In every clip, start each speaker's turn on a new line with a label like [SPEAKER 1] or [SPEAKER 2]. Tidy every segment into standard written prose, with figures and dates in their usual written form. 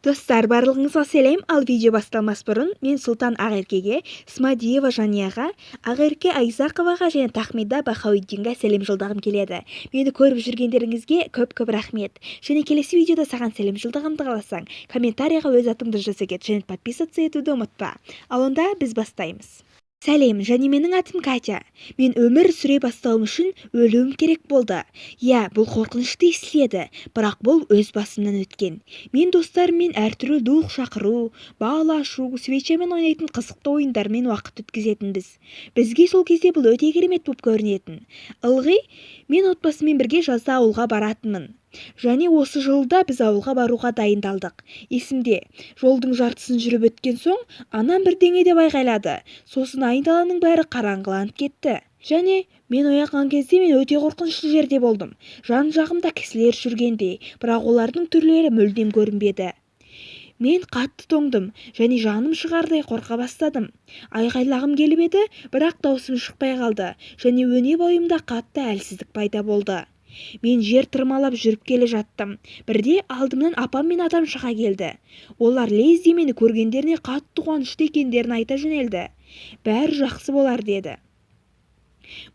[SPEAKER 1] Достар, барлығыңызға сәлем. Ал видео басталмас бұрын мен Сұлтан Ақеркеге, Смадиева Жанияға, Ақерке Айзақоваға және Тахмида Бахауиддинге сәлем жолдағым келеді. Мені көріп жүргендеріңізге көп-көп рахмет. Және келесі видеода саған сәлем жолдағымды қаласаң, комментарийға өз атыңды жаза кет және подписаться етуді ұмытпа. Ал онда біз бастаймыз. Сәлем, және менің атым Катя. Мен өмір сүре бастауым үшін өлуім керек болды. Бұл қорқынышты естіледі, бірақ бұл өз басымнан өткен. Мен достарыммен әртүрлі дух шақыру, бал ашу, свечамен ойнайтын қызықты ойындармен уақыт өткізетінбіз. Бізге сол кезде бұл өте керемет болып көрінетін. Ылғи, мен отбасымен бірге жазда ауылға баратынмын. Және осы жылда біз ауылға баруға дайындалдық. Есімде, жолдың жартысын жүріп өткен соң, анам бірдеңе деп айғайлады. Сосын айналаның бәрі қараңғыланып кетті. Және мен оянған кезде мен өте қорқынышты жерде болдым. Жан-жағымда кісілер жүргендей, бірақ олардың түрлері мүлдем көрінбеді. Мен қатты тоңдым және жаным шығардай қорқа бастадым. Айғайлағым келіп еді, бірақ даусым шықпай қалды және өне бойымда қатты әлсіздік пайда болды. Мен жер тырмалап жүріп келе жаттым. Бірде алдымнан апам мен атам шыға келді. Олар лезде мені көргендеріне қатты қуанышты екендерін айта жөнелді. Бәрі жақсы болар деді.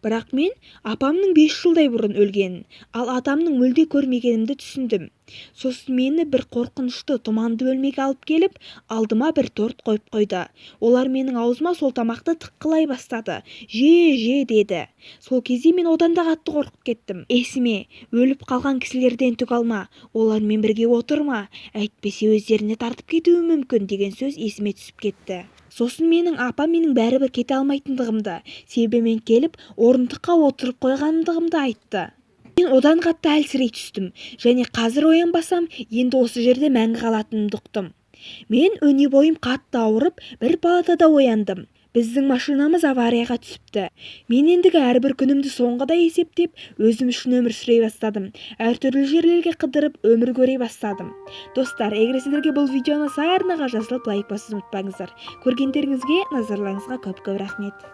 [SPEAKER 1] Бірақ мен апамның 5 жылдай бұрын өлгенін, ал атамның мүлде көрмегенімді түсіндім. Сосын мені бір қорқынышты тұманды бөлмеге алып келіп, алдыма бір торт қойып қойды. Олар менің аузыма сол тамақты тыққылай бастады. Же деді. Сол кезде мен одан да қатты қорқып кеттім. Есіме, өліп қалған кісілерден түк алма, олармен бірге отырма, әйтпесе өздеріне тартып кетуі мүмкін деген сөз есіме түсіп кетті. Сосын менің апам менің бәрібір кете алмайтындығымды, себебі мен келіп орындыққа отырып қойғандығымды айтты. Мен одан қатты әлсірей түстім және қазір оянбасам, енді осы жерде мәңгі қалатынымды ұқтым. Мен өне бойым қатты ауырып, бір палатада ояндым. Біздің машинамыз аварияға түсіпті. Мен ендігі әрбір күнімді соңғыда есептеп, өзім үшін өмір сүре бастадым. Әртүрлі жерлерге қыдырып, өмір көре бастадым. Достар, егер сіздерге бұл видеоны сай арнаға жазылып лайк басуды ұмытпаңыздар. Көргендеріңізге, назарларыңызға көп-көп рахмет.